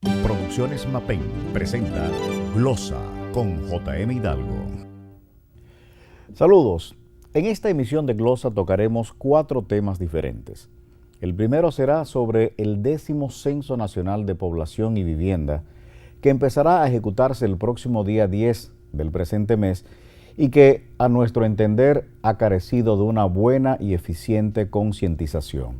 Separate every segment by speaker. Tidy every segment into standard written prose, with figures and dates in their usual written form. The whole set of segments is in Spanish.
Speaker 1: Producciones Mapén presenta Glosa con J.M. Hidalgo. Saludos. En esta emisión de Glosa tocaremos 4 temas diferentes. El primero será sobre el 10º Censo Nacional de Población y Vivienda, que empezará a ejecutarse el próximo día 10 del presente mes y que, a nuestro entender, ha carecido de una buena y eficiente concientización.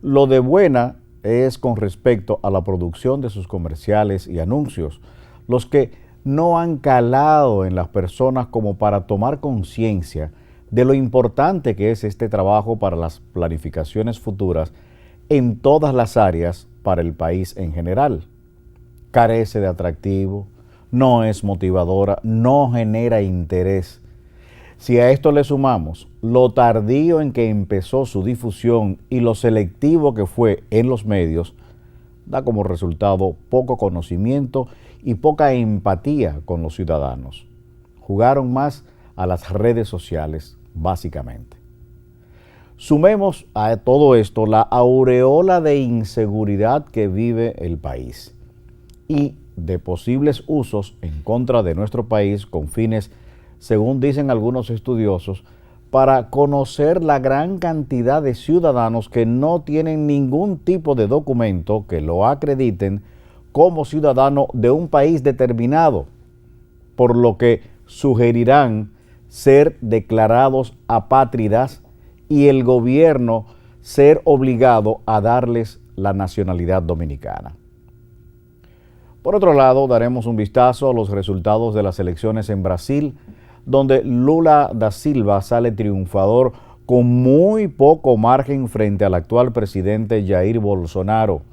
Speaker 1: Lo de buena es con respecto a la producción de sus comerciales y anuncios, los que no han calado en las personas como para tomar conciencia de lo importante que es este trabajo para las planificaciones futuras en todas las áreas para el país en general. Carece de atractivo, no es motivadora, no genera interés. Si a esto le sumamos lo tardío en que empezó su difusión y lo selectivo que fue en los medios, da como resultado poco conocimiento y poca empatía con los ciudadanos. Jugaron más a las redes sociales, básicamente. Sumemos a todo esto la aureola de inseguridad que vive el país y de posibles usos en contra de nuestro país con fines, según dicen algunos estudiosos, para conocer la gran cantidad de ciudadanos que no tienen ningún tipo de documento que lo acrediten como ciudadano de un país determinado, por lo que sugerirán ser declarados apátridas y el gobierno ser obligado a darles la nacionalidad dominicana. Por otro lado, daremos un vistazo a los resultados de las elecciones en Brasil, donde Lula da Silva sale triunfador con muy poco margen frente al actual presidente Jair Bolsonaro,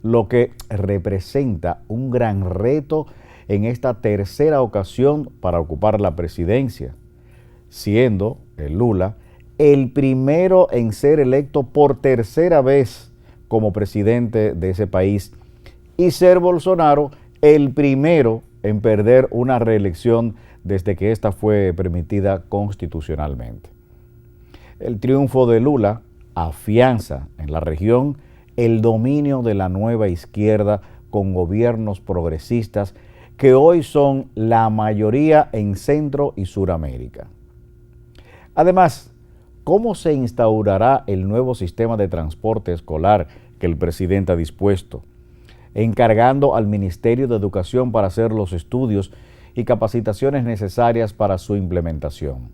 Speaker 1: lo que representa un gran reto en esta tercera ocasión para ocupar la presidencia, siendo el Lula el primero en ser electo por tercera vez como presidente de ese país y ser Bolsonaro el primero en perder una reelección desde que ésta fue permitida constitucionalmente. El triunfo de Lula afianza en la región el dominio de la nueva izquierda con gobiernos progresistas que hoy son la mayoría en Centro y Suramérica. Además, ¿cómo se instaurará el nuevo sistema de transporte escolar que el presidente ha dispuesto, encargando al Ministerio de Educación para hacer los estudios y capacitaciones necesarias para su implementación?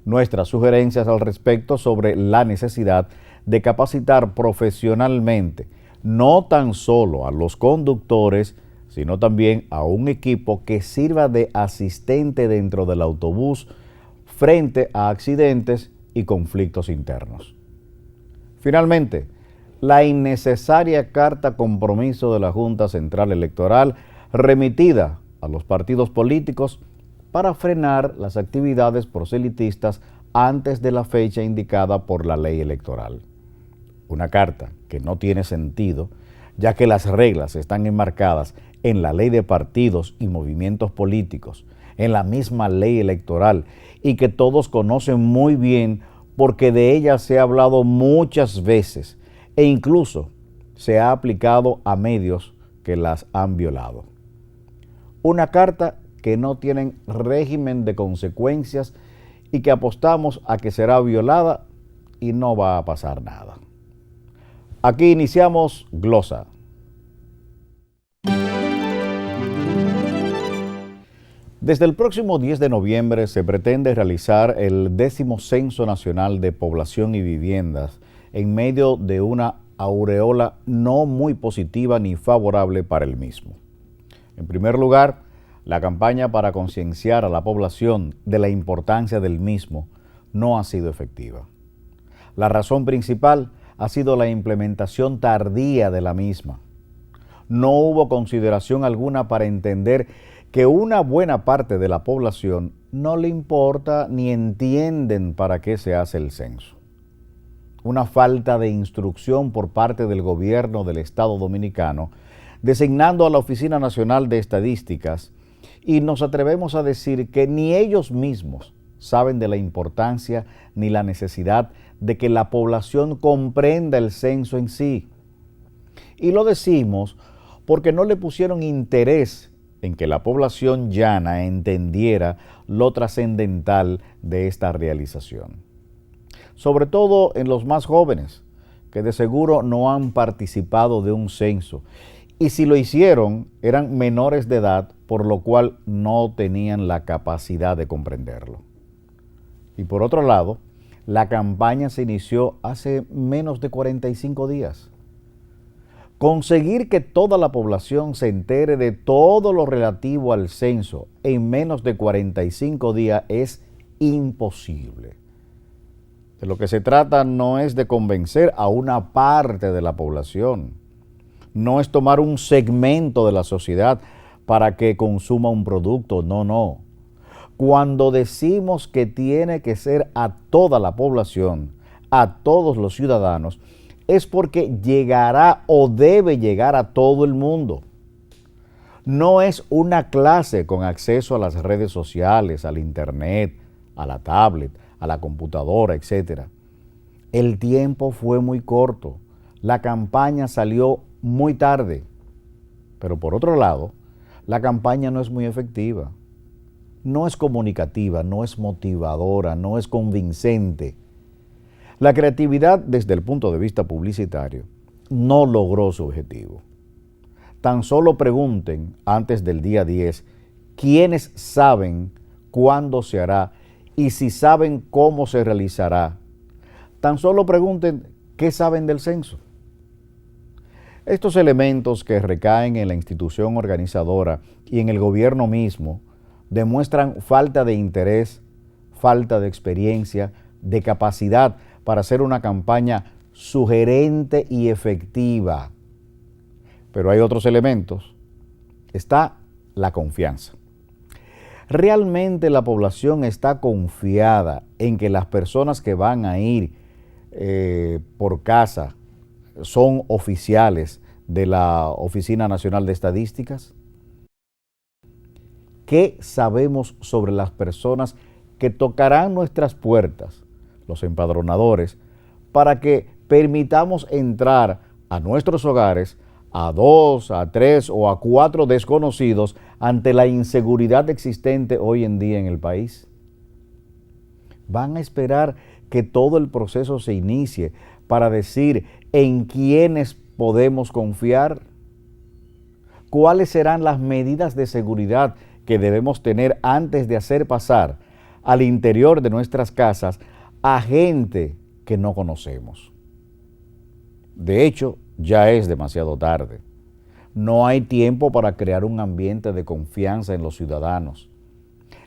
Speaker 1: Nuestras sugerencias al respecto sobre la necesidad de capacitar profesionalmente no tan solo a los conductores, sino también a un equipo que sirva de asistente dentro del autobús frente a accidentes y conflictos internos. Finalmente, la innecesaria carta compromiso de la Junta Central Electoral remitida a los partidos políticos para frenar las actividades proselitistas antes de la fecha indicada por la ley electoral. Una carta que no tiene sentido, ya que las reglas están enmarcadas en la ley de partidos y movimientos políticos, en la misma ley electoral, y que todos conocen muy bien porque de ella se ha hablado muchas veces e incluso se ha aplicado a medios que las han violado. Una carta que no tiene régimen de consecuencias y que apostamos a que será violada y no va a pasar nada. Aquí iniciamos Glosa. Desde el próximo 10 de noviembre se pretende realizar el 10º Censo Nacional de Población y Viviendas en medio de una aureola no muy positiva ni favorable para el mismo. En primer lugar, la campaña para concienciar a la población de la importancia del mismo no ha sido efectiva. La razón principal ha sido la implementación tardía de la misma. No hubo consideración alguna para entender que una buena parte de la población no le importa ni entienden para qué se hace el censo. Una falta de instrucción por parte del gobierno del Estado Dominicano, designando a la Oficina Nacional de Estadísticas, y nos atrevemos a decir que ni ellos mismos saben de la importancia ni la necesidad de que la población comprenda el censo en sí. Y lo decimos porque no le pusieron interés en que la población llana entendiera lo trascendental de esta realización. Sobre todo en los más jóvenes, que de seguro no han participado de un censo, y si lo hicieron eran menores de edad, por lo cual no tenían la capacidad de comprenderlo. Y por otro lado, la campaña se inició hace menos de 45 días. Conseguir que toda la población se entere de todo lo relativo al censo en menos de 45 días es imposible. De lo que se trata no es de convencer a una parte de la población, no es tomar un segmento de la sociedad para que consuma un producto, no. Cuando decimos que tiene que ser a toda la población, a todos los ciudadanos, es porque llegará o debe llegar a todo el mundo. No es una clase con acceso a las redes sociales, al internet, a la tablet, a la computadora, etc. El tiempo fue muy corto, la campaña salió muy tarde, pero por otro lado, la campaña no es muy efectiva, no es comunicativa, no es motivadora, no es convincente. La creatividad desde el punto de vista publicitario no logró su objetivo. Tan solo pregunten antes del día 10 quiénes saben cuándo se hará y si saben cómo se realizará. Tan solo pregunten qué saben del censo. Estos elementos que recaen en la institución organizadora y en el gobierno mismo demuestran falta de interés, falta de experiencia, de capacidad para hacer una campaña sugerente y efectiva. Pero hay otros elementos. Está la confianza. ¿Realmente la población está confiada en que las personas que van a ir por casa son oficiales de la Oficina Nacional de Estadísticas? ¿Qué sabemos sobre las personas que tocarán nuestras puertas, los empadronadores, para que permitamos entrar a nuestros hogares a 2, a 3 o a 4 desconocidos ante la inseguridad existente hoy en día en el país? ¿Van a esperar que todo el proceso se inicie para decir en quiénes podemos confiar? ¿Cuáles serán las medidas de seguridad que debemos tener antes de hacer pasar al interior de nuestras casas a gente que no conocemos? De hecho, ya es demasiado tarde. No hay tiempo para crear un ambiente de confianza en los ciudadanos.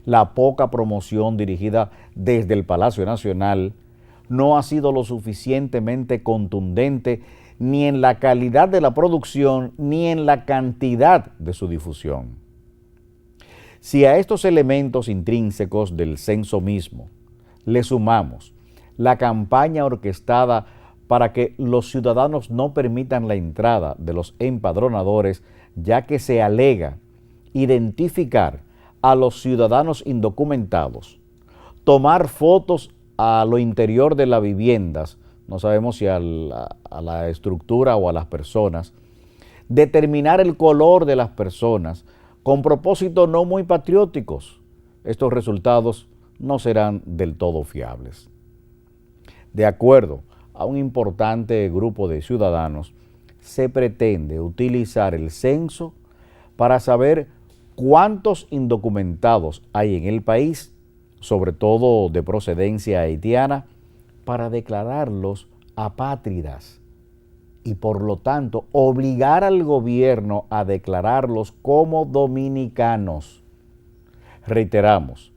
Speaker 1: La poca promoción dirigida desde el Palacio Nacional no ha sido lo suficientemente contundente ni en la calidad de la producción ni en la cantidad de su difusión. Si a estos elementos intrínsecos del censo mismo le sumamos la campaña orquestada para que los ciudadanos no permitan la entrada de los empadronadores, ya que se alega identificar a los ciudadanos indocumentados, tomar fotos a lo interior de las viviendas, no sabemos si a la estructura o a las personas, determinar el color de las personas con propósitos no muy patrióticos, estos resultados no serán del todo fiables. De acuerdo a un importante grupo de ciudadanos, se pretende utilizar el censo para saber cuántos indocumentados hay en el país, sobre todo de procedencia haitiana, para declararlos apátridas y por lo tanto obligar al gobierno a declararlos como dominicanos. Reiteramos,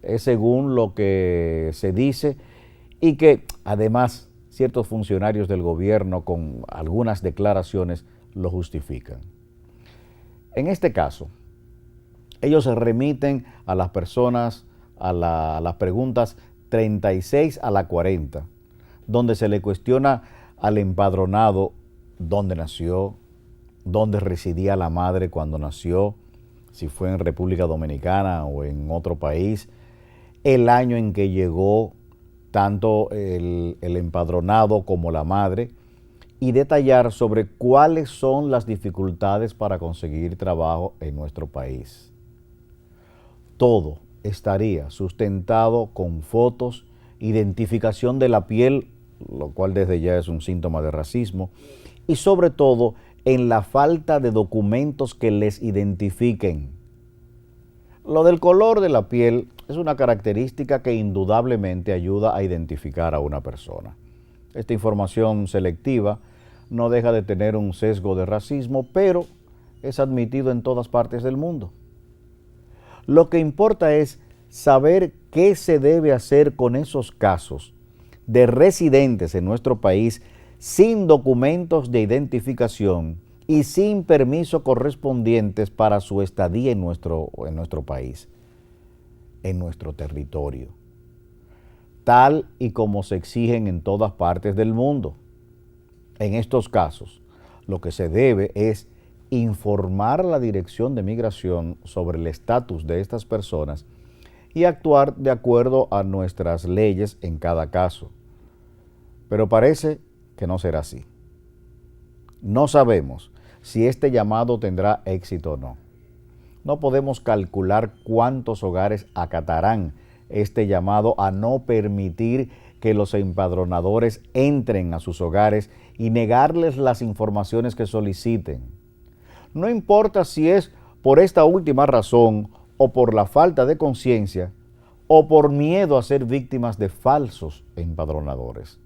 Speaker 1: es según lo que se dice y que además ciertos funcionarios del gobierno con algunas declaraciones lo justifican. En este caso, ellos se remiten a las personas, a las preguntas 36 a la 40, donde se le cuestiona al empadronado dónde nació, dónde residía la madre cuando nació, si fue en República Dominicana o en otro país, el año en que llegó tanto el empadronado como la madre, y detallar sobre cuáles son las dificultades para conseguir trabajo en nuestro país. Todo estaría sustentado con fotos, identificación de la piel, lo cual desde ya es un síntoma de racismo, y sobre todo en la falta de documentos que les identifiquen. Lo del color de la piel es una característica que indudablemente ayuda a identificar a una persona. Esta información selectiva no deja de tener un sesgo de racismo, pero es admitido en todas partes del mundo. Lo que importa es saber qué se debe hacer con esos casos de residentes en nuestro país sin documentos de identificación y sin permiso correspondientes para su estadía en nuestro país, en nuestro territorio, tal y como se exigen en todas partes del mundo. En estos casos, lo que se debe es informar a la Dirección de Migración sobre el estatus de estas personas y actuar de acuerdo a nuestras leyes en cada caso. Pero parece que no será así. No sabemos si este llamado tendrá éxito o no. No podemos calcular cuántos hogares acatarán este llamado a no permitir que los empadronadores entren a sus hogares y negarles las informaciones que soliciten. No importa si es por esta última razón o por la falta de conciencia o por miedo a ser víctimas de falsos empadronadores.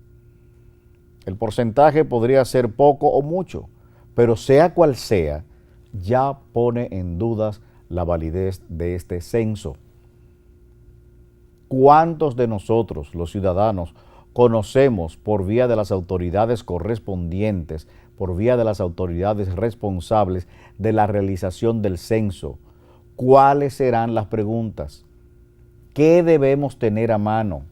Speaker 1: El porcentaje podría ser poco o mucho, pero sea cual sea, ya pone en dudas la validez de este censo. ¿Cuántos de nosotros, los ciudadanos, conocemos por vía de las autoridades correspondientes, por vía de las autoridades responsables de la realización del censo, cuáles serán las preguntas? ¿Qué debemos tener a mano?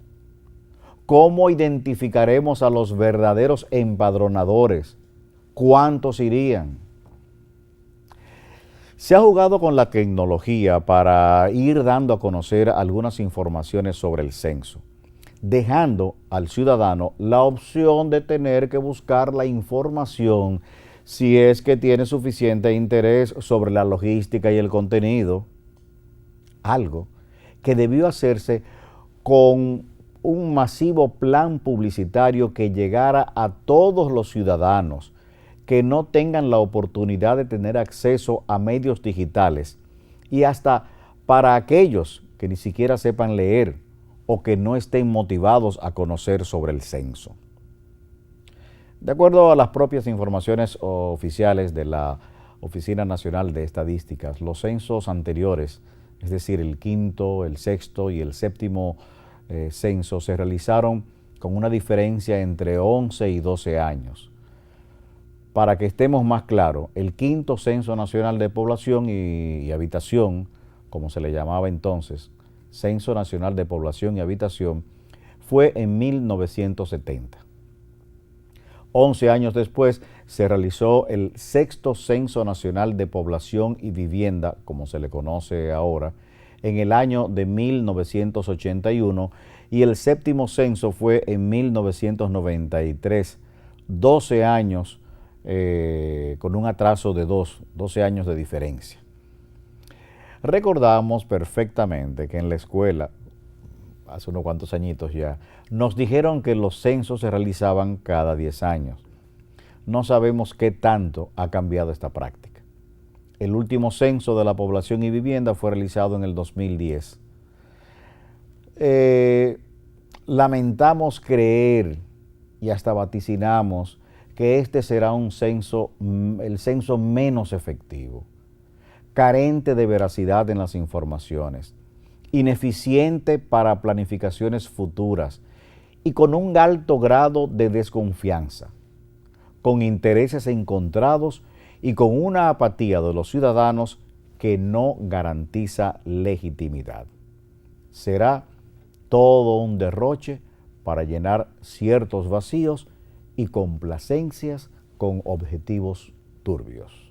Speaker 1: ¿Cómo identificaremos a los verdaderos empadronadores? ¿Cuántos irían? Se ha jugado con la tecnología para ir dando a conocer algunas informaciones sobre el censo, dejando al ciudadano la opción de tener que buscar la información si es que tiene suficiente interés sobre la logística y el contenido, algo que debió hacerse con un masivo plan publicitario que llegara a todos los ciudadanos que no tengan la oportunidad de tener acceso a medios digitales y hasta para aquellos que ni siquiera sepan leer o que no estén motivados a conocer sobre el censo. De acuerdo a las propias informaciones oficiales de la Oficina Nacional de Estadísticas, los censos anteriores, es decir, el quinto, el sexto y el séptimo censo, se realizaron con una diferencia entre 11 y 12 años. Para que estemos más claros, el quinto Censo Nacional de Población y Habitación, como se le llamaba entonces, Censo Nacional de Población y Habitación, fue en 1970. 11 años después se realizó el sexto Censo Nacional de Población y Vivienda, como se le conoce ahora, en el año de 1981 y el séptimo censo fue en 1993, 12 años con un atraso de 12 años de diferencia. Recordamos perfectamente que en la escuela, hace unos cuantos añitos ya, nos dijeron que los censos se realizaban cada 10 años. No sabemos qué tanto ha cambiado esta práctica. El último censo de la población y vivienda fue realizado en el 2010. Lamentamos creer y hasta vaticinamos que este será un censo, el censo menos efectivo, carente de veracidad en las informaciones, ineficiente para planificaciones futuras y con un alto grado de desconfianza, con intereses encontrados y con una apatía de los ciudadanos que no garantiza legitimidad. Será todo un derroche para llenar ciertos vacíos y complacencias con objetivos turbios.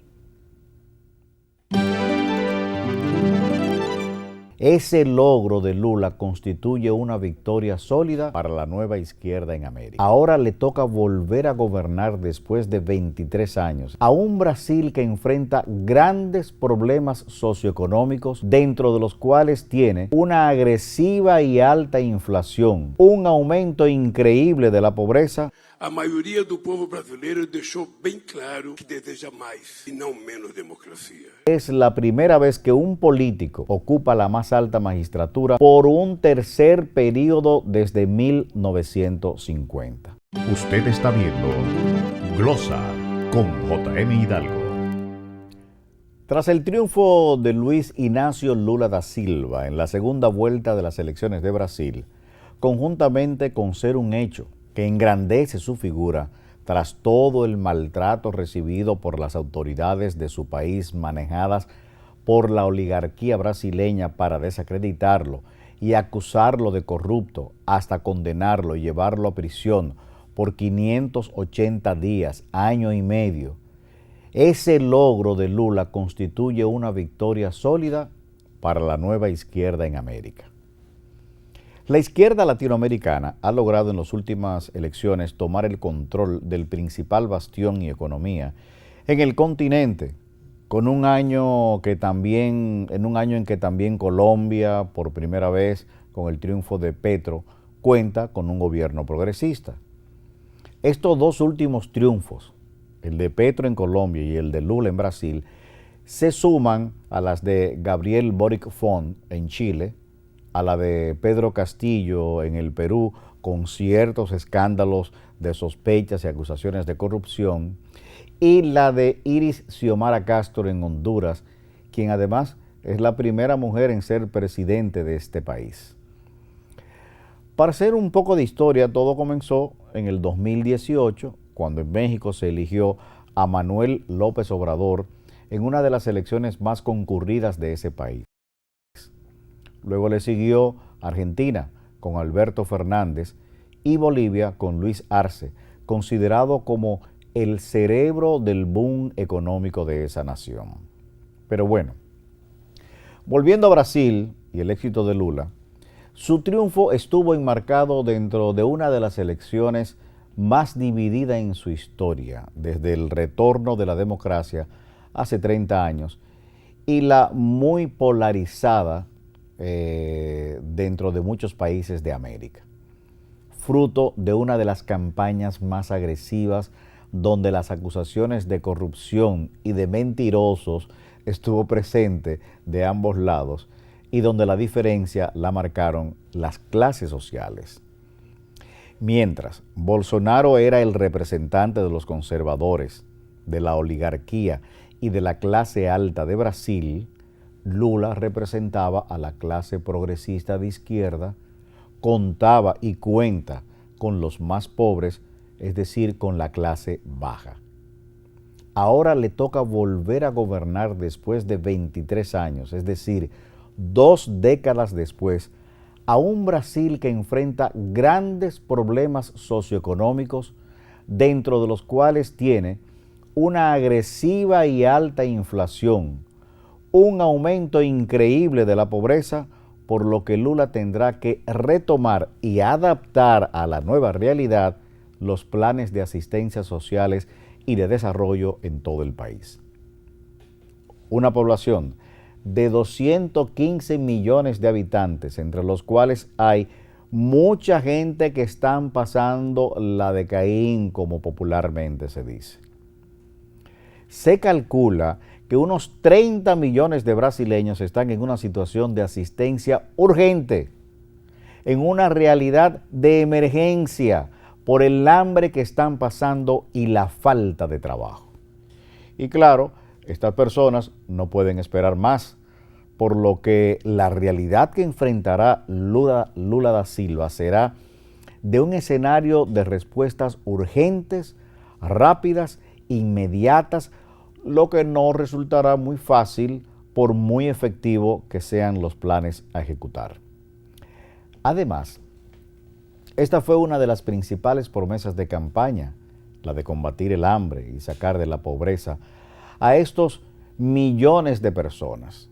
Speaker 1: Ese logro de Lula constituye una victoria sólida para la nueva izquierda en América. Ahora le toca volver a gobernar después de 23 años a un Brasil que enfrenta grandes problemas socioeconómicos, dentro de los cuales tiene una agresiva y alta inflación, un aumento increíble de la pobreza.
Speaker 2: A maioria do povo brasileiro deixou bem claro que deseja mais e não menos democracia.
Speaker 1: Es la primera vez que un político ocupa la más alta magistratura por un tercer periodo desde 1950.
Speaker 3: Usted está viendo Glosa con J.M. Hidalgo.
Speaker 1: Tras el triunfo de Luiz Inácio Lula da Silva en la segunda vuelta de las elecciones de Brasil, conjuntamente con ser un hecho que engrandece su figura tras todo el maltrato recibido por las autoridades de su país manejadas por la oligarquía brasileña para desacreditarlo y acusarlo de corrupto hasta condenarlo y llevarlo a prisión por 580 días, año y medio. Ese logro de Lula constituye una victoria sólida para la nueva izquierda en América. La izquierda latinoamericana ha logrado en las últimas elecciones tomar el control del principal bastión y economía en el continente, en un año en que también Colombia, por primera vez con el triunfo de Petro, cuenta con un gobierno progresista. Estos dos últimos triunfos, el de Petro en Colombia y el de Lula en Brasil, se suman a las de Gabriel Boric Font en Chile, a la de Pedro Castillo en el Perú, con ciertos escándalos de sospechas y acusaciones de corrupción, y la de Iris Xiomara Castro en Honduras, quien además es la primera mujer en ser presidente de este país. Para hacer un poco de historia, todo comenzó en el 2018, cuando en México se eligió a Manuel López Obrador en una de las elecciones más concurridas de ese país. Luego le siguió Argentina con Alberto Fernández y Bolivia con Luis Arce, considerado como el cerebro del boom económico de esa nación. Pero bueno, volviendo a Brasil y el éxito de Lula, su triunfo estuvo enmarcado dentro de una de las elecciones más dividida en su historia, desde el retorno de la democracia hace 30 años, y la muy polarizada dentro de muchos países de América, fruto de una de las campañas más agresivas donde las acusaciones de corrupción y de mentirosos estuvo presente de ambos lados y donde la diferencia la marcaron las clases sociales. Mientras Bolsonaro era el representante de los conservadores, de la oligarquía y de la clase alta de Brasil, Lula representaba a la clase progresista de izquierda, contaba y cuenta con los más pobres, es decir, con la clase baja. Ahora le toca volver a gobernar después de 23 años, es decir, 2 décadas después, a un Brasil que enfrenta grandes problemas socioeconómicos, dentro de los cuales tiene una agresiva y alta inflación, un aumento increíble de la pobreza, por lo que Lula tendrá que retomar y adaptar a la nueva realidad los planes de asistencia sociales y de desarrollo en todo el país. Una población de 215 millones de habitantes, entre los cuales hay mucha gente que están pasando la de Caín, como popularmente se dice. Se calcula que unos 30 millones de brasileños están en una situación de asistencia urgente, en una realidad de emergencia por el hambre que están pasando y la falta de trabajo. Y claro, estas personas no pueden esperar más, por lo que la realidad que enfrentará Lula da Silva será de un escenario de respuestas urgentes, rápidas, inmediatas, lo que no resultará muy fácil por muy efectivo que sean los planes a ejecutar. Además, esta fue una de las principales promesas de campaña, la de combatir el hambre y sacar de la pobreza a estos millones de personas.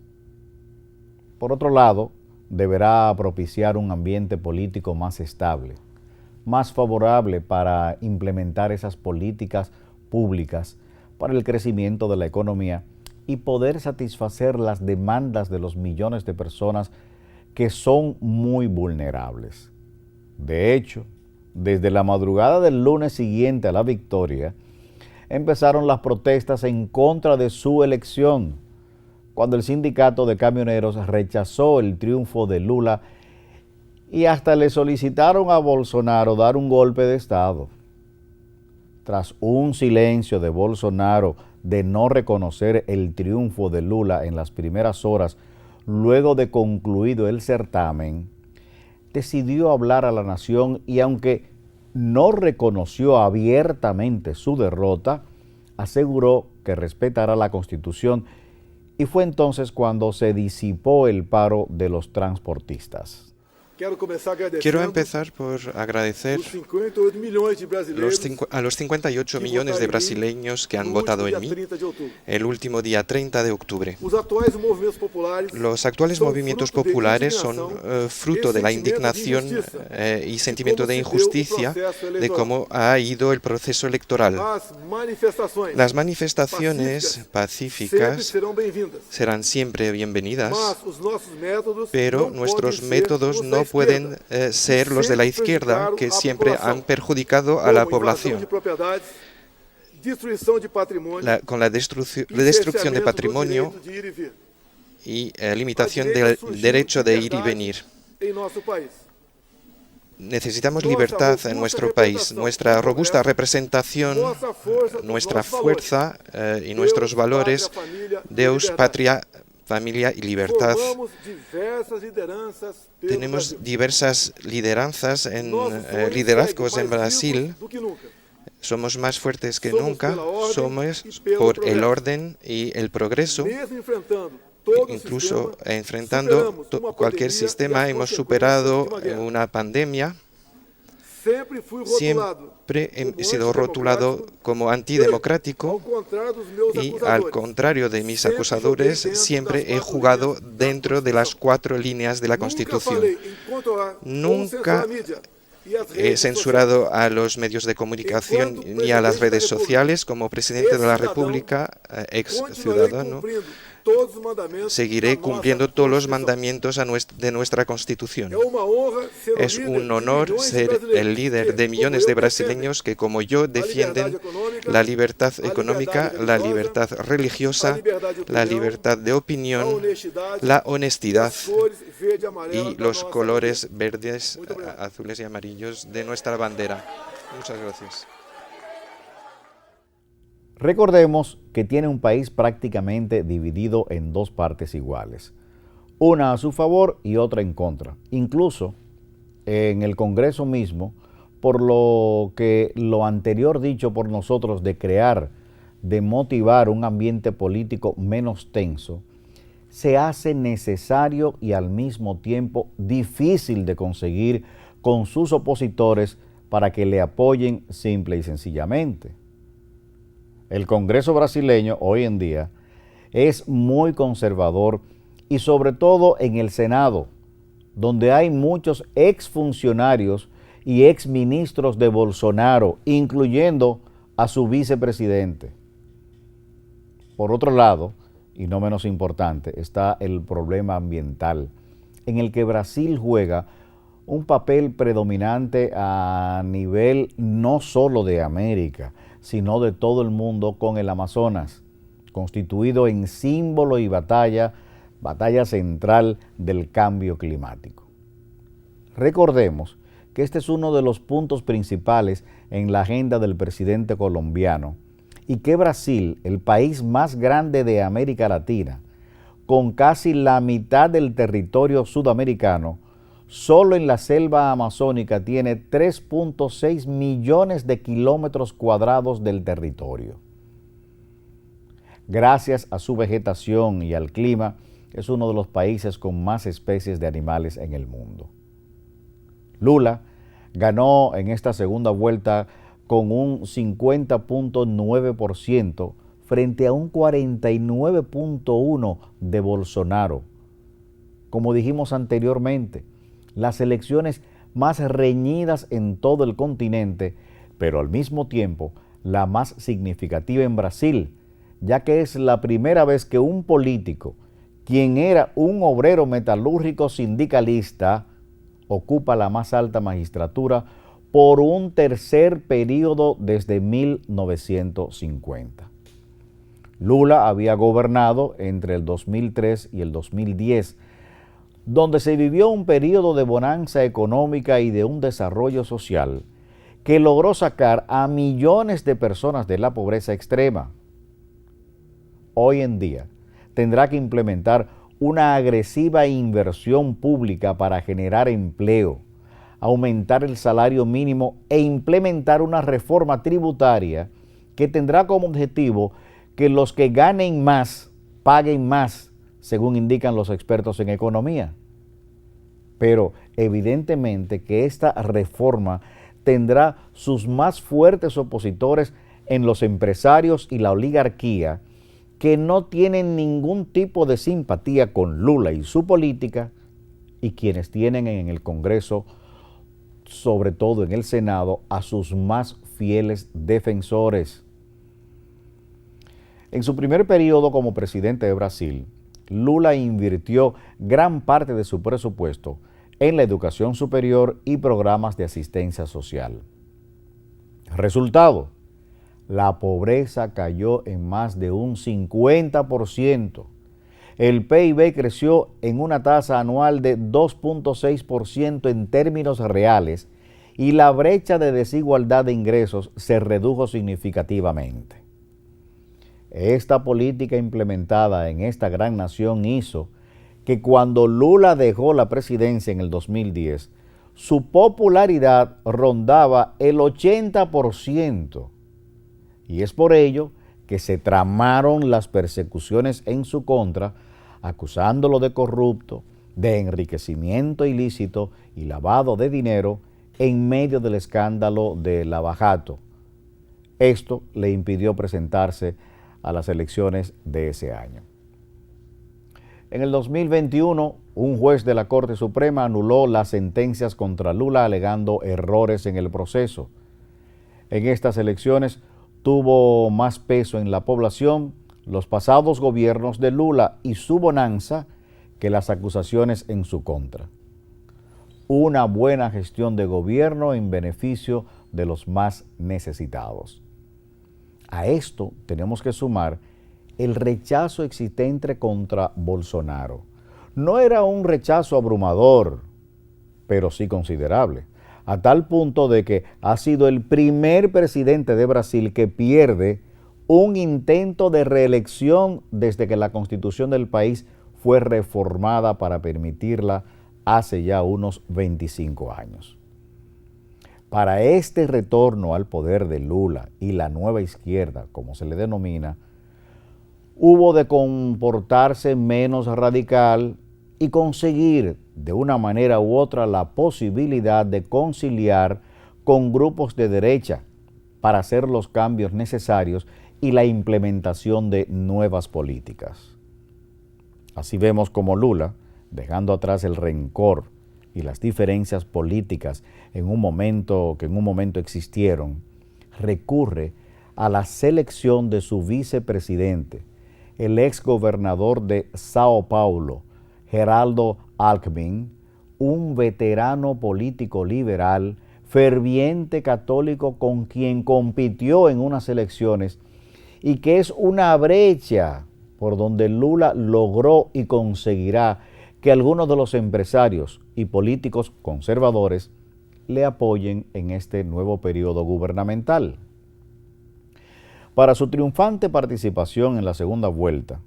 Speaker 1: Por otro lado, deberá propiciar un ambiente político más estable, más favorable para implementar esas políticas públicas para el crecimiento de la economía y poder satisfacer las demandas de los millones de personas que son muy vulnerables. De hecho, desde la madrugada del lunes siguiente a la victoria, empezaron las protestas en contra de su elección, cuando el sindicato de camioneros rechazó el triunfo de Lula y hasta le solicitaron a Bolsonaro dar un golpe de Estado. Tras un silencio de Bolsonaro de no reconocer el triunfo de Lula en las primeras horas luego de concluido el certamen, decidió hablar a la nación y aunque no reconoció abiertamente su derrota, aseguró que respetará la Constitución y fue entonces cuando se disipó el paro de los transportistas.
Speaker 4: Quiero empezar por agradecer a los 58 millones de brasileños que han votado en mí el último día 30 de octubre. Los actuales movimientos populares son fruto de la indignación y sentimiento de injusticia de cómo ha ido el proceso electoral. Las manifestaciones pacíficas serán siempre bienvenidas, pero nuestros métodos no pueden ser los de la izquierda, que siempre han perjudicado a la población. Con la destrucción de patrimonio y limitación del derecho de ir y venir. Necesitamos libertad en nuestro país. Nuestra robusta representación, nuestra fuerza y nuestros valores, Deus, patria, familia y libertad. Tenemos diversas liderazgos en Brasil. Somos más fuertes que nunca. Somos por el orden y el progreso. Incluso enfrentando cualquier sistema, hemos superado una pandemia. Siempre he sido rotulado como antidemocrático y, al contrario de mis acusadores, siempre he jugado dentro de las 4 líneas de la Constitución. Nunca he censurado a los medios de comunicación ni a las redes sociales. Como presidente de la República, ex ciudadano, seguiré cumpliendo todos los mandamientos de nuestra Constitución. Es un honor ser el líder de millones de brasileños que, como yo, defienden la libertad económica, la libertad religiosa, la libertad de opinión, la honestidad y los colores verdes, azules y amarillos de nuestra bandera. Muchas gracias.
Speaker 1: Recordemos que tiene un país prácticamente dividido en 2 partes iguales, una a su favor y otra en contra. Incluso en el Congreso mismo, por lo que lo anterior dicho por nosotros de motivar un ambiente político menos tenso, se hace necesario y al mismo tiempo difícil de conseguir con sus opositores para que le apoyen simple y sencillamente. El Congreso brasileño hoy en día es muy conservador y sobre todo en el Senado, donde hay muchos exfuncionarios y exministros de Bolsonaro, incluyendo a su vicepresidente. Por otro lado, y no menos importante, está el problema ambiental, en el que Brasil juega un papel predominante a nivel no solo de América, sino de todo el mundo con el Amazonas, constituido en símbolo y batalla central del cambio climático. Recordemos que este es uno de los puntos principales en la agenda del presidente colombiano y que Brasil, el país más grande de América Latina, con casi la mitad del territorio sudamericano, solo en la selva amazónica tiene 3.6 millones de kilómetros cuadrados del territorio. Gracias a su vegetación y al clima, es uno de los países con más especies de animales en el mundo. Lula ganó en esta segunda vuelta con un 50.9% frente a un 49.1% de Bolsonaro, como dijimos anteriormente, las elecciones más reñidas en todo el continente, pero al mismo tiempo la más significativa en Brasil, ya que es la primera vez que un político, quien era un obrero metalúrgico sindicalista, ocupa la más alta magistratura por un tercer periodo desde 1950. Lula había gobernado entre el 2003 y el 2010, donde se vivió un periodo de bonanza económica y de un desarrollo social que logró sacar a millones de personas de la pobreza extrema. Hoy en día tendrá que implementar una agresiva inversión pública para generar empleo, aumentar el salario mínimo e implementar una reforma tributaria que tendrá como objetivo que los que ganen más paguen más, según indican los expertos en economía. Pero evidentemente que esta reforma tendrá sus más fuertes opositores en los empresarios y la oligarquía, que no tienen ningún tipo de simpatía con Lula y su política, y quienes tienen en el Congreso, sobre todo en el Senado, a sus más fieles defensores. En su primer periodo como presidente de Brasil, Lula invirtió gran parte de su presupuesto en la educación superior y programas de asistencia social. Resultado: la pobreza cayó en más de un 50%. El PIB creció en una tasa anual de 2.6% en términos reales y la brecha de desigualdad de ingresos se redujo significativamente. Esta política implementada en esta gran nación hizo que cuando Lula dejó la presidencia en el 2010, su popularidad rondaba el 80%. Y es por ello que se tramaron las persecuciones en su contra, acusándolo de corrupto, de enriquecimiento ilícito y lavado de dinero en medio del escándalo de Lava Jato. Esto le impidió presentarse a las elecciones de ese año. En el 2021, un juez de la Corte Suprema anuló las sentencias contra Lula alegando errores en el proceso. En estas elecciones tuvo más peso en la población los pasados gobiernos de Lula y su bonanza que las acusaciones en su contra. Una buena gestión de gobierno en beneficio de los más necesitados. A esto tenemos que sumar el rechazo existente contra Bolsonaro. No era un rechazo abrumador, pero sí considerable, a tal punto de que ha sido el primer presidente de Brasil que pierde un intento de reelección desde que la constitución del país fue reformada para permitirla hace ya unos 25 años. Para este retorno al poder de Lula y la nueva izquierda, como se le denomina, hubo de comportarse menos radical y conseguir de una manera u otra la posibilidad de conciliar con grupos de derecha para hacer los cambios necesarios y la implementación de nuevas políticas. Así vemos como Lula, dejando atrás el rencor y las diferencias políticas que en un momento existieron, recurre a la selección de su vicepresidente, el exgobernador de Sao Paulo, Geraldo Alckmin, un veterano político liberal, ferviente católico con quien compitió en unas elecciones y que es una brecha por donde Lula logró y conseguirá que algunos de los empresarios y políticos conservadores le apoyen en este nuevo periodo gubernamental. Para su triunfante participación en la segunda vuelta,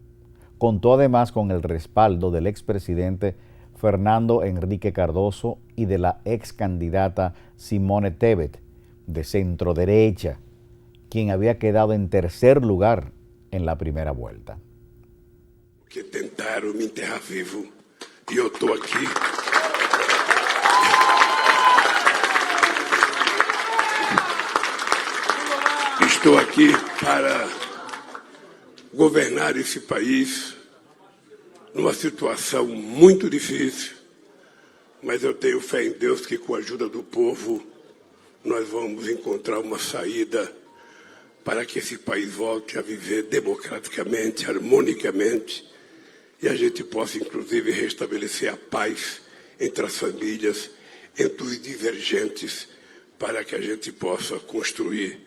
Speaker 1: contó además con el respaldo del expresidente Fernando Henrique Cardoso y de la ex candidata Simone Tebet, de centroderecha, quien había quedado en tercer lugar en la primera vuelta.
Speaker 2: Que tentaram me enterrar vivo e eu estou aqui. Estou aqui para governar esse país numa situação muito difícil, mas eu tenho fé em Deus que com a ajuda do povo nós vamos encontrar uma saída para que esse país volte a viver democraticamente, harmonicamente, e a gente possa, inclusive, restabelecer a paz entre as famílias, entre os divergentes, para que a gente possa construir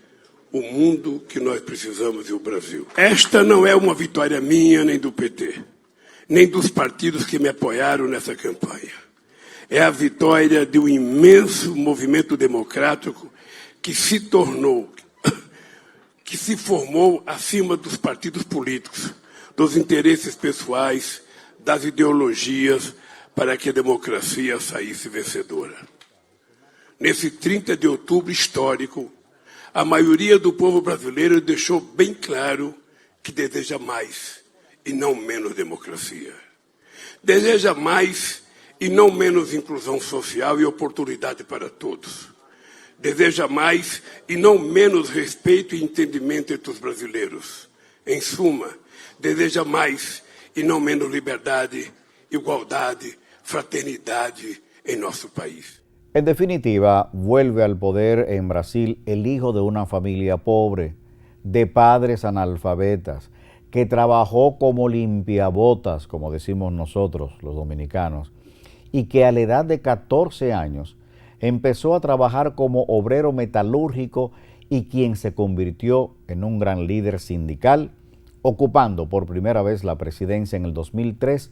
Speaker 2: o mundo que nós precisamos e o Brasil. Esta não é uma vitória minha, nem do PT, nem dos partidos que me apoiaram nessa campanha. É a vitória de um imenso movimento democrático que se tornou, que se formou acima dos partidos políticos, dos interesses pessoais, das ideologias, para que a democracia saísse vencedora. Nesse 30 de outubro histórico, a maioria do povo brasileiro deixou bem claro que deseja mais e não menos democracia. Deseja mais e não menos inclusão social e oportunidade para todos. Deseja mais e não menos respeito e entendimento entre os brasileiros. Em suma, deseja mais y no menos liberdade, igualdade, fraternidade en nuestro país.
Speaker 1: En definitiva, vuelve al poder en Brasil el hijo de una familia pobre, de padres analfabetas, que trabajó como limpiabotas, como decimos nosotros los dominicanos, y que a la edad de 14 años empezó a trabajar como obrero metalúrgico y quien se convirtió en un gran líder sindical, ocupando por primera vez la presidencia en el 2003,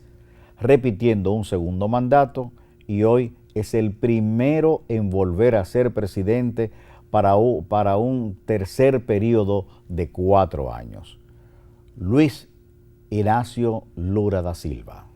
Speaker 1: repitiendo un segundo mandato, y hoy es el primero en volver a ser presidente para un tercer periodo de 4 años. Luis Inácio Lula da Silva.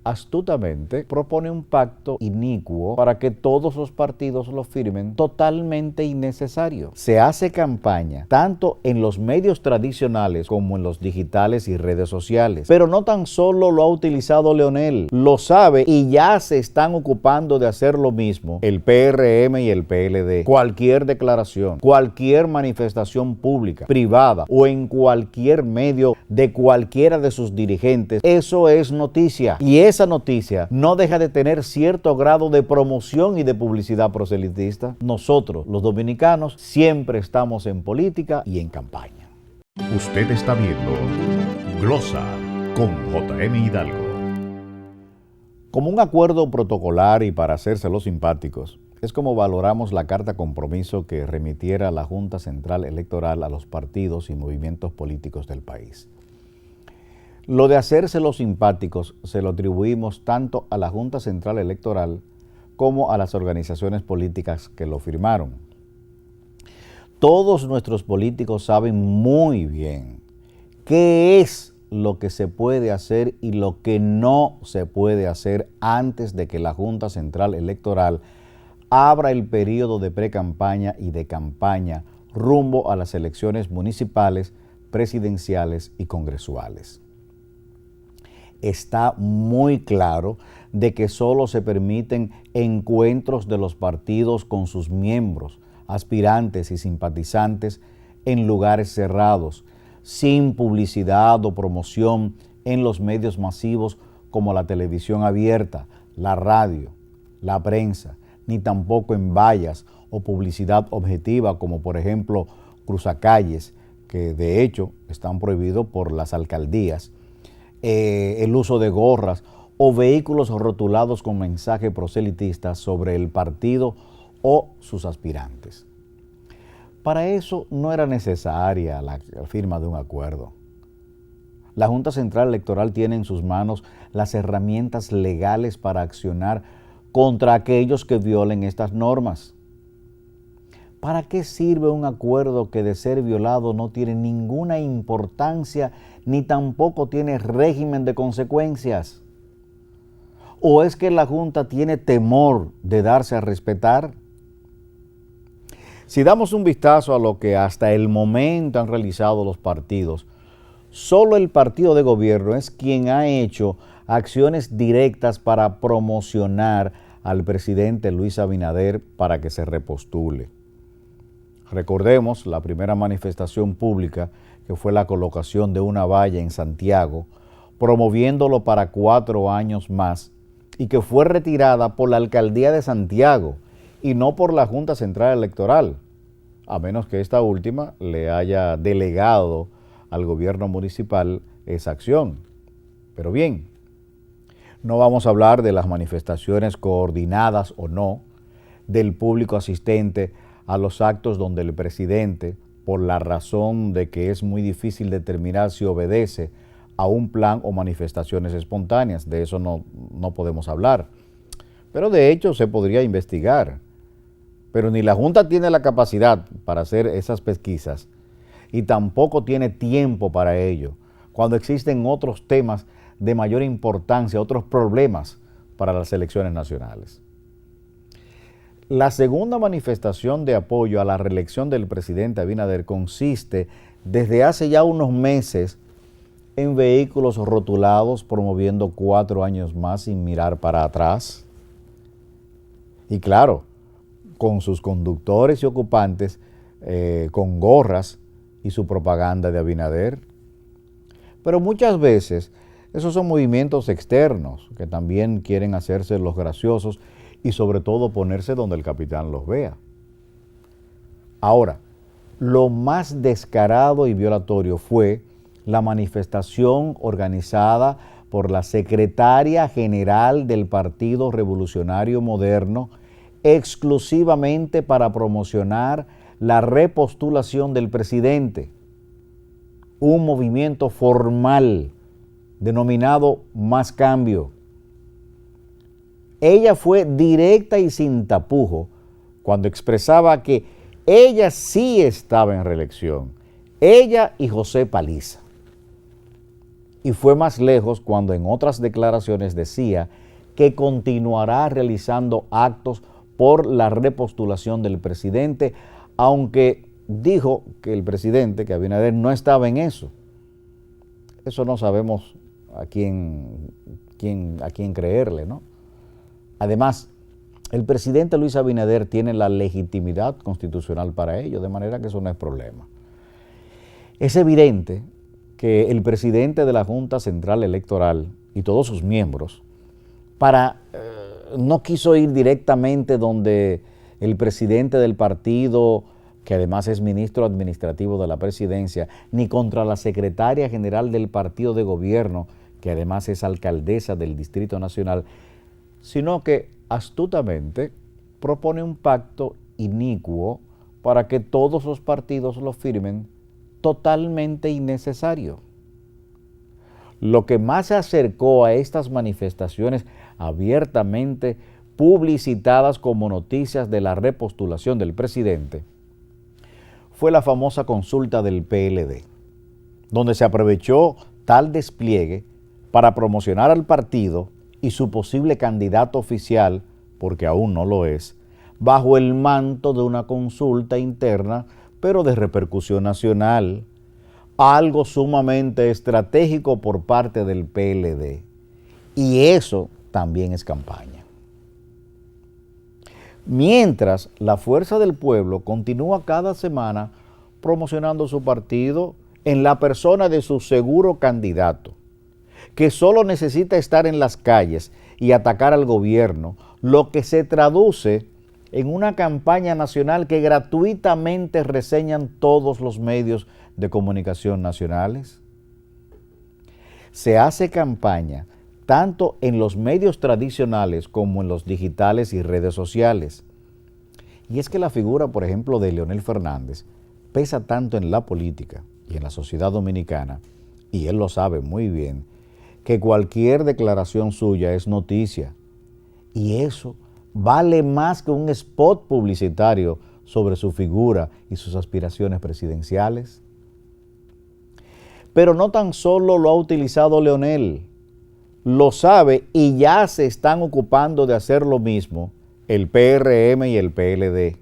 Speaker 1: Astutamente propone un pacto inicuo para que todos los partidos lo firmen, totalmente innecesario. Se hace campaña tanto en los medios tradicionales como en los digitales y redes sociales. Pero no tan solo lo ha utilizado Leonel, lo sabe y ya se están ocupando de hacer lo mismo el PRM y el PLD. Cualquier declaración, cualquier manifestación pública, privada o en cualquier medio de cualquiera de sus dirigentes, eso es noticia. Y esa noticia no deja de tener cierto grado de promoción y de publicidad proselitista. Nosotros, los dominicanos, siempre estamos en política y en campaña.
Speaker 3: Usted está viendo Glosa con J.M. Hidalgo.
Speaker 1: Como un acuerdo protocolar y para hacérselos simpáticos, es como valoramos la carta compromiso que remitiera la Junta Central Electoral a los partidos y movimientos políticos del país. Lo de hacerse los simpáticos se lo atribuimos tanto a la Junta Central Electoral como a las organizaciones políticas que lo firmaron. Todos nuestros políticos saben muy bien qué es lo que se puede hacer y lo que no se puede hacer antes de que la Junta Central Electoral abra el periodo de precampaña y de campaña rumbo a las elecciones municipales, presidenciales y congresuales. Está muy claro de que solo se permiten encuentros de los partidos con sus miembros, aspirantes y simpatizantes en lugares cerrados, sin publicidad o promoción en los medios masivos como la televisión abierta, la radio, la prensa, ni tampoco en vallas o publicidad objetiva como por ejemplo cruzacalles, que de hecho están prohibidos por las alcaldías, el uso de gorras o vehículos rotulados con mensaje proselitista sobre el partido o sus aspirantes. Para eso no era necesaria la firma de un acuerdo. La Junta Central Electoral tiene en sus manos las herramientas legales para accionar contra aquellos que violen estas normas. ¿Para qué sirve un acuerdo que de ser violado no tiene ninguna importancia ni tampoco tiene régimen de consecuencias? ¿O es que la Junta tiene temor de darse a respetar? Si damos un vistazo a lo que hasta el momento han realizado los partidos, solo el partido de gobierno es quien ha hecho acciones directas para promocionar al presidente Luis Abinader para que se repostule. Recordemos la primera manifestación pública, que fue la colocación de una valla en Santiago, promoviéndolo para 4 años más, y que fue retirada por la alcaldía de Santiago y no por la Junta Central Electoral, a menos que esta última le haya delegado al gobierno municipal esa acción. Pero bien, no vamos a hablar de las manifestaciones coordinadas o no, del público asistente a los actos donde el presidente, por la razón de que es muy difícil determinar si obedece a un plan o manifestaciones espontáneas. De eso no podemos hablar. Pero de hecho se podría investigar. Pero ni la Junta tiene la capacidad para hacer esas pesquisas y tampoco tiene tiempo para ello, cuando existen otros temas de mayor importancia, otros problemas para las elecciones nacionales. La segunda manifestación de apoyo a la reelección del presidente Abinader consiste desde hace ya unos meses en vehículos rotulados promoviendo 4 años más sin mirar para atrás. Y claro, con sus conductores y ocupantes con gorras y su propaganda de Abinader. Pero muchas veces esos son movimientos externos que también quieren hacerse los graciosos y sobre todo ponerse donde el capitán los vea. Ahora, lo más descarado y violatorio fue la manifestación organizada por la secretaria general del Partido Revolucionario Moderno exclusivamente para promocionar la repostulación del presidente. Un movimiento formal denominado Más Cambio. Ella fue directa y sin tapujo cuando expresaba que ella sí estaba en reelección, ella y José Paliza. Y fue más lejos cuando en otras declaraciones decía que continuará realizando actos por la repostulación del presidente, aunque dijo que el presidente, que Abinader, no estaba en eso. Eso no sabemos a quién creerle, ¿no? Además, el presidente Luis Abinader tiene la legitimidad constitucional para ello, de manera que eso no es problema. Es evidente que el presidente de la Junta Central Electoral y todos sus miembros no quiso ir directamente donde el presidente del partido, que además es ministro administrativo de la presidencia, ni contra la secretaria general del partido de gobierno, que además es alcaldesa del Distrito Nacional, sino que astutamente propone un pacto inicuo para que todos los partidos lo firmen, totalmente innecesario. Lo que más se acercó a estas manifestaciones abiertamente publicitadas como noticias de la repostulación del presidente fue la famosa consulta del PLD, donde se aprovechó tal despliegue para promocionar al partido y su posible candidato oficial, porque aún no lo es, bajo el manto de una consulta interna, pero de repercusión nacional, algo sumamente estratégico por parte del PLD. Y eso también es campaña. Mientras la Fuerza del Pueblo continúa cada semana promocionando su partido en la persona de su seguro candidato, que solo necesita estar en las calles y atacar al gobierno, lo que se traduce en una campaña nacional que gratuitamente reseñan todos los medios de comunicación nacionales. Se hace campaña tanto en los medios tradicionales como en los digitales y redes sociales. Y es que la figura, por ejemplo, de Leonel Fernández pesa tanto en la política y en la sociedad dominicana, y él lo sabe muy bien, que cualquier declaración suya es noticia. Y eso vale más que un spot publicitario sobre su figura y sus aspiraciones presidenciales. Pero no tan solo lo ha utilizado Leonel, lo sabe y ya se están ocupando de hacer lo mismo el PRM y el PLD.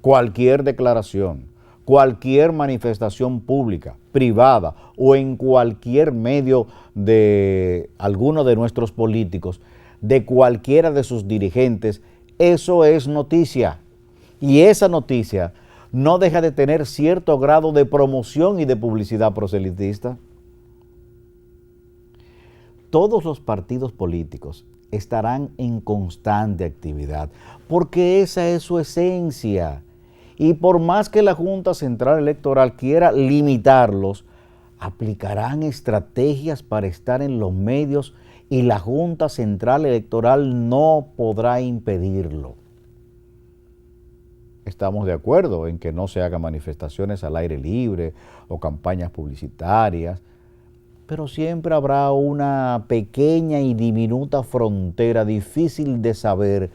Speaker 1: Cualquier declaración, cualquier manifestación pública, privada o en cualquier medio de alguno de nuestros políticos, de cualquiera de sus dirigentes, eso es noticia. Y esa noticia no deja de tener cierto grado de promoción y de publicidad proselitista. Todos los partidos políticos estarán en constante actividad, porque esa es su esencia. Y por más que la Junta Central Electoral quiera limitarlos, aplicarán estrategias para estar en los medios y la Junta Central Electoral no podrá impedirlo. Estamos de acuerdo en que no se hagan manifestaciones al aire libre o campañas publicitarias, pero siempre habrá una pequeña y diminuta frontera difícil de saber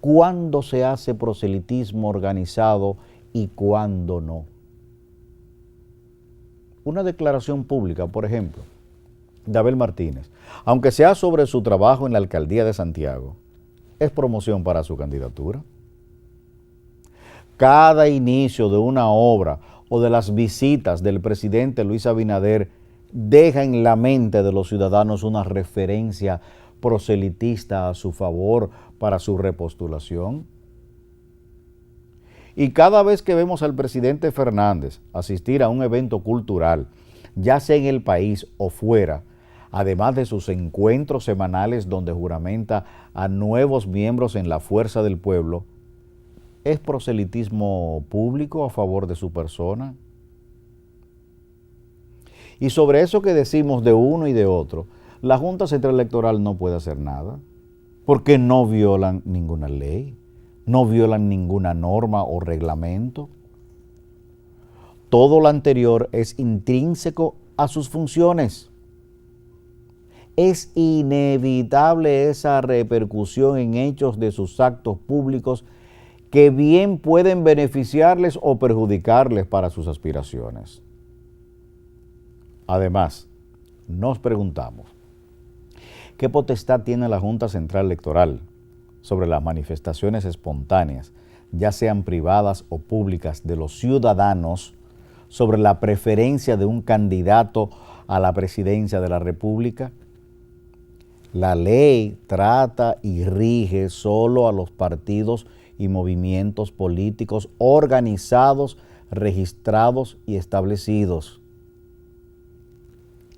Speaker 1: cuándo se hace proselitismo organizado y cuándo no. Una declaración pública, por ejemplo, de Abel Martínez, aunque sea sobre su trabajo en la alcaldía de Santiago, es promoción para su candidatura. Cada inicio de una obra o de las visitas del presidente Luis Abinader deja en la mente de los ciudadanos una referencia proselitista a su favor para su repostulación. Y cada vez que vemos al presidente Fernández asistir a un evento cultural, ya sea en el país o fuera, además de sus encuentros semanales donde juramenta a nuevos miembros en la fuerza del pueblo, ¿es proselitismo público a favor de su persona? Y sobre eso que decimos de uno y de otro, la Junta Central Electoral no puede hacer nada, porque no violan ninguna ley, no violan ninguna norma o reglamento. Todo lo anterior es intrínseco a sus funciones. Es inevitable esa repercusión en hechos de sus actos públicos que bien pueden beneficiarles o perjudicarles para sus aspiraciones. Además, nos preguntamos, ¿qué potestad tiene la Junta Central Electoral sobre las manifestaciones espontáneas, ya sean privadas o públicas, de los ciudadanos sobre la preferencia de un candidato a la presidencia de la República? La ley trata y rige solo a los partidos y movimientos políticos organizados, registrados y establecidos.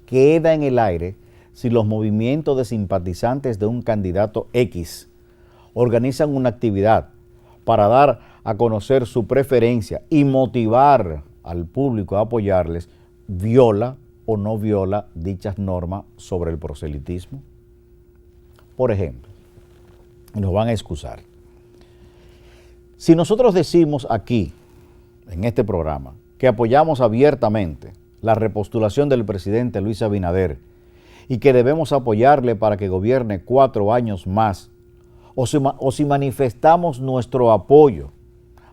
Speaker 1: Queda en el aire si los movimientos de simpatizantes de un candidato X organizan una actividad para dar a conocer su preferencia y motivar al público a apoyarles, viola o no viola dichas normas sobre el proselitismo. Por ejemplo, nos van a excusar. Si nosotros decimos aquí, en este programa, que apoyamos abiertamente la repostulación del presidente Luis Abinader y que debemos apoyarle para que gobierne 4 años más, o si manifestamos nuestro apoyo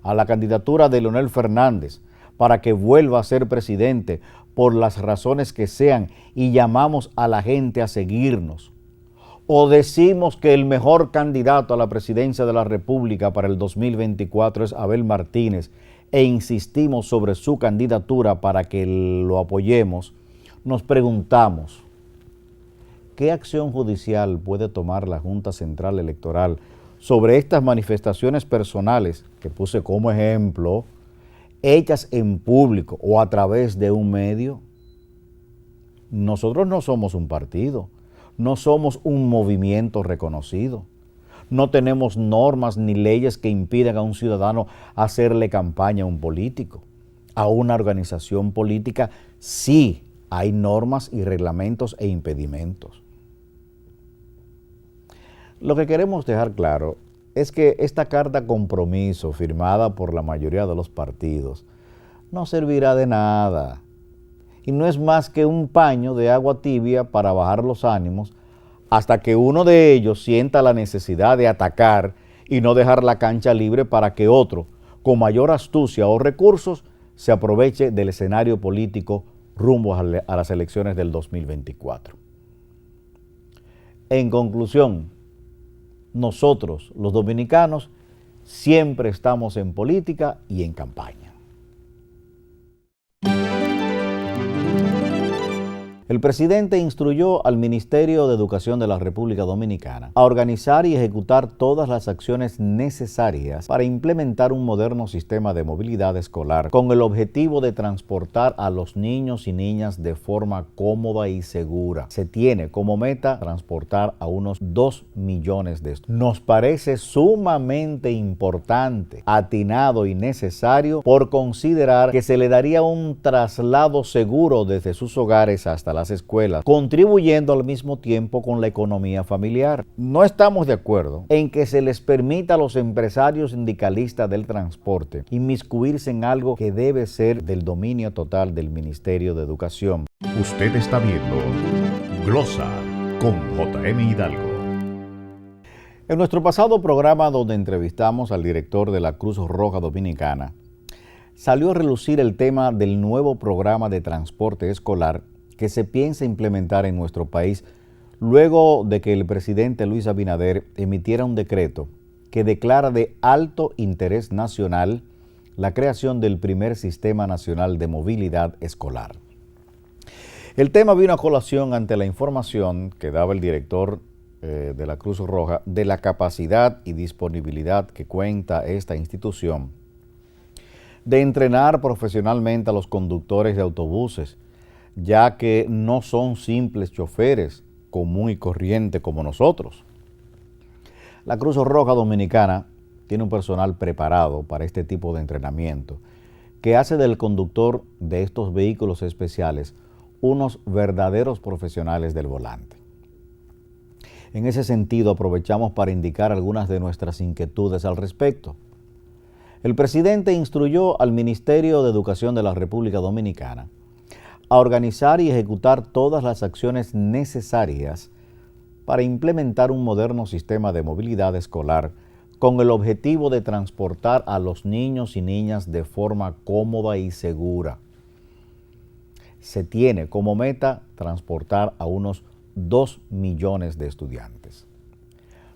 Speaker 1: a la candidatura de Leonel Fernández para que vuelva a ser presidente por las razones que sean y llamamos a la gente a seguirnos, o decimos que el mejor candidato a la presidencia de la República para el 2024 es Abel Martínez e insistimos sobre su candidatura para que lo apoyemos, nos preguntamos, ¿qué acción judicial puede tomar la Junta Central Electoral sobre estas manifestaciones personales que puse como ejemplo, hechas en público o a través de un medio? Nosotros no somos un partido, no somos un movimiento reconocido. No tenemos normas ni leyes que impidan a un ciudadano hacerle campaña a un político. A una organización política sí hay normas y reglamentos e impedimentos. Lo que queremos dejar claro es que esta carta compromiso firmada por la mayoría de los partidos no servirá de nada y no es más que un paño de agua tibia para bajar los ánimos hasta que uno de ellos sienta la necesidad de atacar y no dejar la cancha libre para que otro, con mayor astucia o recursos, se aproveche del escenario político rumbo a las elecciones del 2024. En conclusión, nosotros, los dominicanos, siempre estamos en política y en campaña. El presidente instruyó al Ministerio de Educación de la República Dominicana a organizar y ejecutar todas las acciones necesarias para implementar un moderno sistema de movilidad escolar con el objetivo de transportar a los niños y niñas de forma cómoda y segura. Se tiene como meta transportar a unos 2 millones de estudiantes. Nos parece sumamente importante, atinado y necesario por considerar que se le daría un traslado seguro desde sus hogares hasta las escuelas, contribuyendo al mismo tiempo con la economía familiar. No estamos de acuerdo en que se les permita a los empresarios sindicalistas del transporte inmiscuirse en algo que debe ser del dominio total del Ministerio de Educación.
Speaker 3: Usted está viendo Glosa con J.M. Hidalgo.
Speaker 1: En nuestro pasado programa, donde entrevistamos al director de la Cruz Roja Dominicana, salió a relucir el tema del nuevo programa de transporte escolar que se piensa implementar en nuestro país luego de que el presidente Luis Abinader emitiera un decreto que declara de alto interés nacional la creación del primer Sistema Nacional de Movilidad Escolar. El tema vino a colación ante la información que daba el director de la Cruz Roja de la capacidad y disponibilidad que cuenta esta institución de entrenar profesionalmente a los conductores de autobuses, ya que no son simples choferes común y corriente como nosotros. La Cruz Roja Dominicana tiene un personal preparado para este tipo de entrenamiento que hace del conductor de estos vehículos especiales unos verdaderos profesionales del volante. En ese sentido, aprovechamos para indicar algunas de nuestras inquietudes al respecto. El presidente instruyó al Ministerio de Educación de la República Dominicana a organizar y ejecutar todas las acciones necesarias para implementar un moderno sistema de movilidad escolar con el objetivo de transportar a los niños y niñas de forma cómoda y segura. Se tiene como meta transportar a unos 2 millones de estudiantes.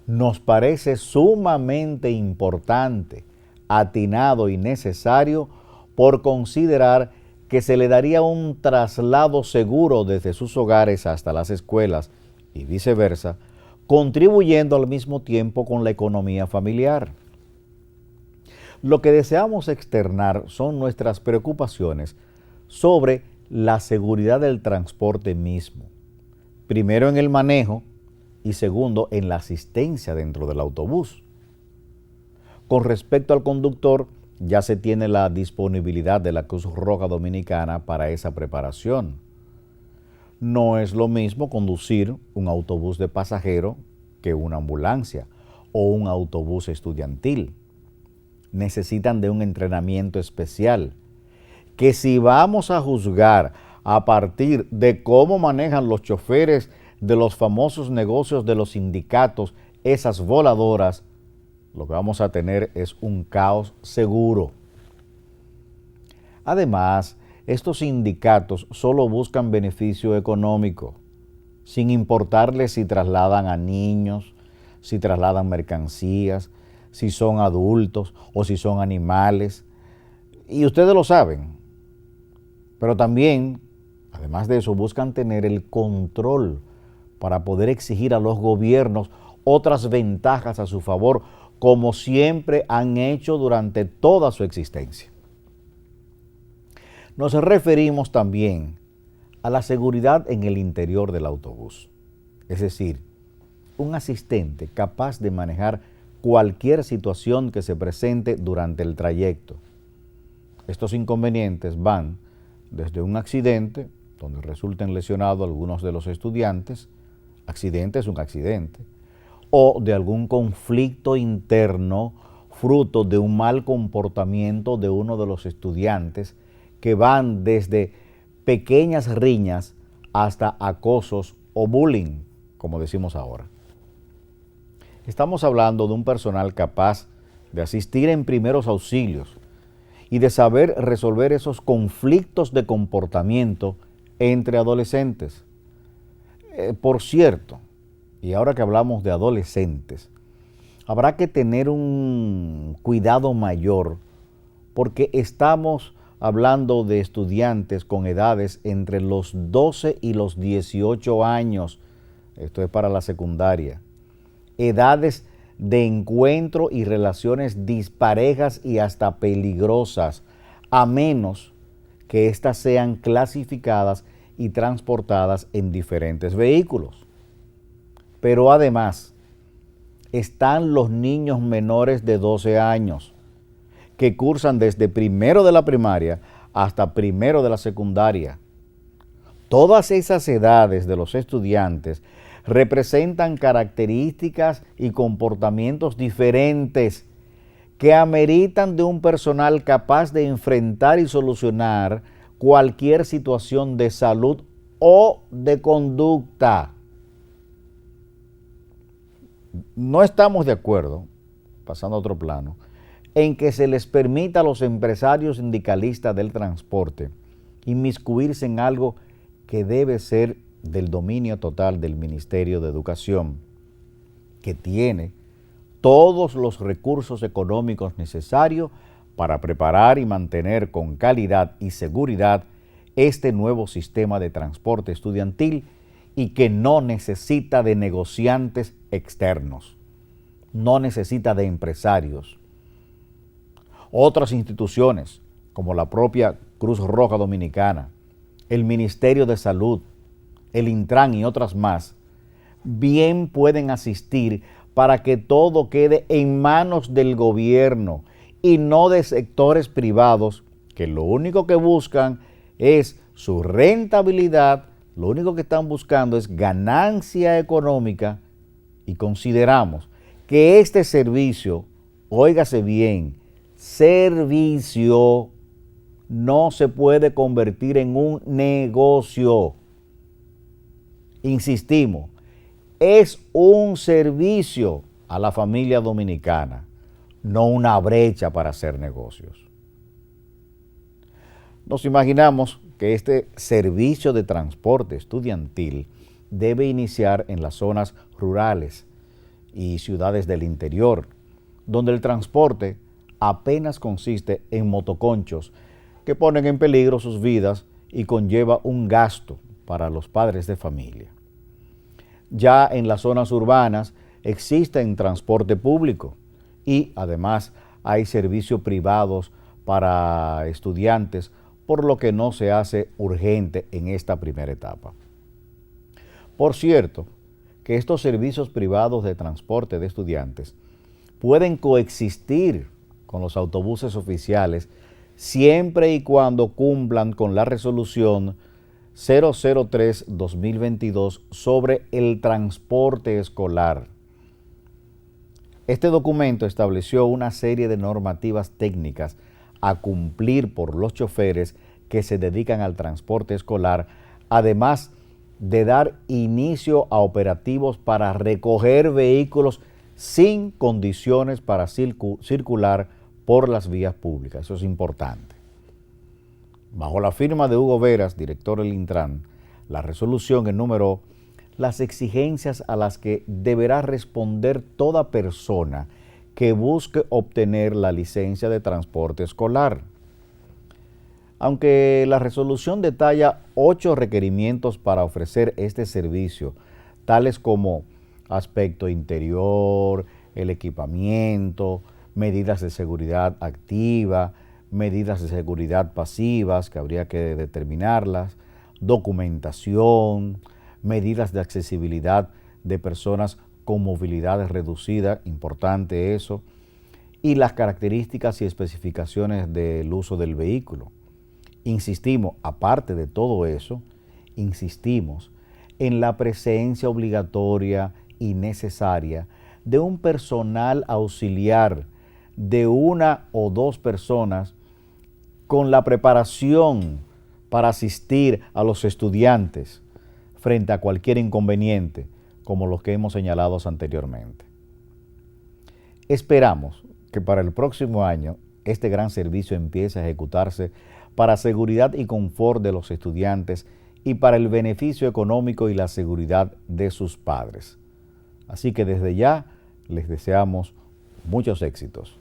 Speaker 1: Nos parece sumamente importante, atinado y necesario por considerar que se le daría un traslado seguro desde sus hogares hasta las escuelas y viceversa, contribuyendo al mismo tiempo con la economía familiar. Lo que deseamos externar son nuestras preocupaciones sobre la seguridad del transporte mismo. Primero en el manejo y segundo en la asistencia dentro del autobús. Con respecto al conductor, ya se tiene la disponibilidad de la Cruz Roja Dominicana para esa preparación. No es lo mismo conducir un autobús de pasajero que una ambulancia o un autobús estudiantil. Necesitan de un entrenamiento especial, que si vamos a juzgar a partir de cómo manejan los choferes de los famosos negocios de los sindicatos, esas voladoras, lo que vamos a tener es un caos seguro. Además, estos sindicatos solo buscan beneficio económico, sin importarles si trasladan a niños, si trasladan mercancías, si son adultos o si son animales. Y ustedes lo saben. Pero también, además de eso, buscan tener el control para poder exigir a los gobiernos otras ventajas a su favor, como siempre han hecho durante toda su existencia. Nos referimos también a la seguridad en el interior del autobús, es decir, un asistente capaz de manejar cualquier situación que se presente durante el trayecto. Estos inconvenientes van desde un accidente, donde resulten lesionados algunos de los estudiantes, accidente es un accidente, o de algún conflicto interno fruto de un mal comportamiento de uno de los estudiantes, que van desde pequeñas riñas hasta acosos o bullying, como decimos ahora. Estamos hablando de un personal capaz de asistir en primeros auxilios y de saber resolver esos conflictos de comportamiento entre adolescentes. Por cierto, y ahora que hablamos de adolescentes, habrá que tener un cuidado mayor porque estamos hablando de estudiantes con edades entre los 12 y los 18 años. Esto es para la secundaria. Edades de encuentro y relaciones disparejas y hasta peligrosas, a menos que éstas sean clasificadas y transportadas en diferentes vehículos. Pero además, están los niños menores de 12 años, que cursan desde primero de la primaria hasta primero de la secundaria. Todas esas edades de los estudiantes representan características y comportamientos diferentes que ameritan de un personal capaz de enfrentar y solucionar cualquier situación de salud o de conducta. No estamos de acuerdo, pasando a otro plano, en que se les permita a los empresarios sindicalistas del transporte inmiscuirse en algo que debe ser del dominio total del Ministerio de Educación, que tiene todos los recursos económicos necesarios para preparar y mantener con calidad y seguridad este nuevo sistema de transporte estudiantil y que no necesita de negociantes externos, no necesita de empresarios. Otras instituciones, como la propia Cruz Roja Dominicana, el Ministerio de Salud, el Intran y otras más, bien pueden asistir para que todo quede en manos del gobierno y no de sectores privados que lo único que buscan es su rentabilidad, lo único que están buscando es ganancia económica, y consideramos que este servicio, óigase bien, servicio, no se puede convertir en un negocio. Insistimos, es un servicio a la familia dominicana, no una brecha para hacer negocios. Nos imaginamos que este servicio de transporte estudiantil debe iniciar en las zonas rurales y ciudades del interior, donde el transporte apenas consiste en motoconchos que ponen en peligro sus vidas y conlleva un gasto para los padres de familia. Ya en las zonas urbanas existe transporte público y además hay servicios privados para estudiantes, por lo que no se hace urgente en esta primera etapa. Por cierto, que estos servicios privados de transporte de estudiantes pueden coexistir con los autobuses oficiales siempre y cuando cumplan con la resolución 003-2022 sobre el transporte escolar. Este documento estableció una serie de normativas técnicas a cumplir por los choferes que se dedican al transporte escolar, además de dar inicio a operativos para recoger vehículos sin condiciones para circular por las vías públicas. Eso es importante. Bajo la firma de Hugo Veras, director del Intran, la resolución enumeró las exigencias a las que deberá responder toda persona que busque obtener la licencia de transporte escolar. Aunque la resolución detalla 8 requerimientos para ofrecer este servicio, tales como aspecto interior, el equipamiento, medidas de seguridad activa, medidas de seguridad pasivas que habría que determinarlas, documentación, medidas de accesibilidad de personas con movilidad reducida, importante eso, y las características y especificaciones del uso del vehículo. Insistimos, aparte de todo eso, insistimos en la presencia obligatoria y necesaria de un personal auxiliar de 1 o 2 personas con la preparación para asistir a los estudiantes frente a cualquier inconveniente, como los que hemos señalado anteriormente. Esperamos que para el próximo año este gran servicio empiece a ejecutarse para seguridad y confort de los estudiantes y para el beneficio económico y la seguridad de sus padres. Así que desde ya les deseamos muchos éxitos.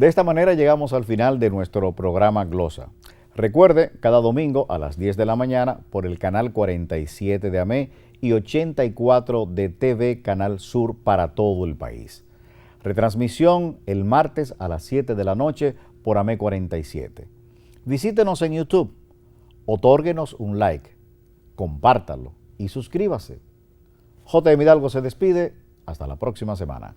Speaker 1: De esta manera llegamos al final de nuestro programa Glosa. Recuerde, cada domingo a las 10 de la mañana por el canal 47 de AME y 84 de TV Canal Sur para todo el país. Retransmisión el martes a las 7 de la noche por AME 47. Visítenos en YouTube, otórguenos un like, compártalo y suscríbase. J.M. Hidalgo se despide. Hasta la próxima semana.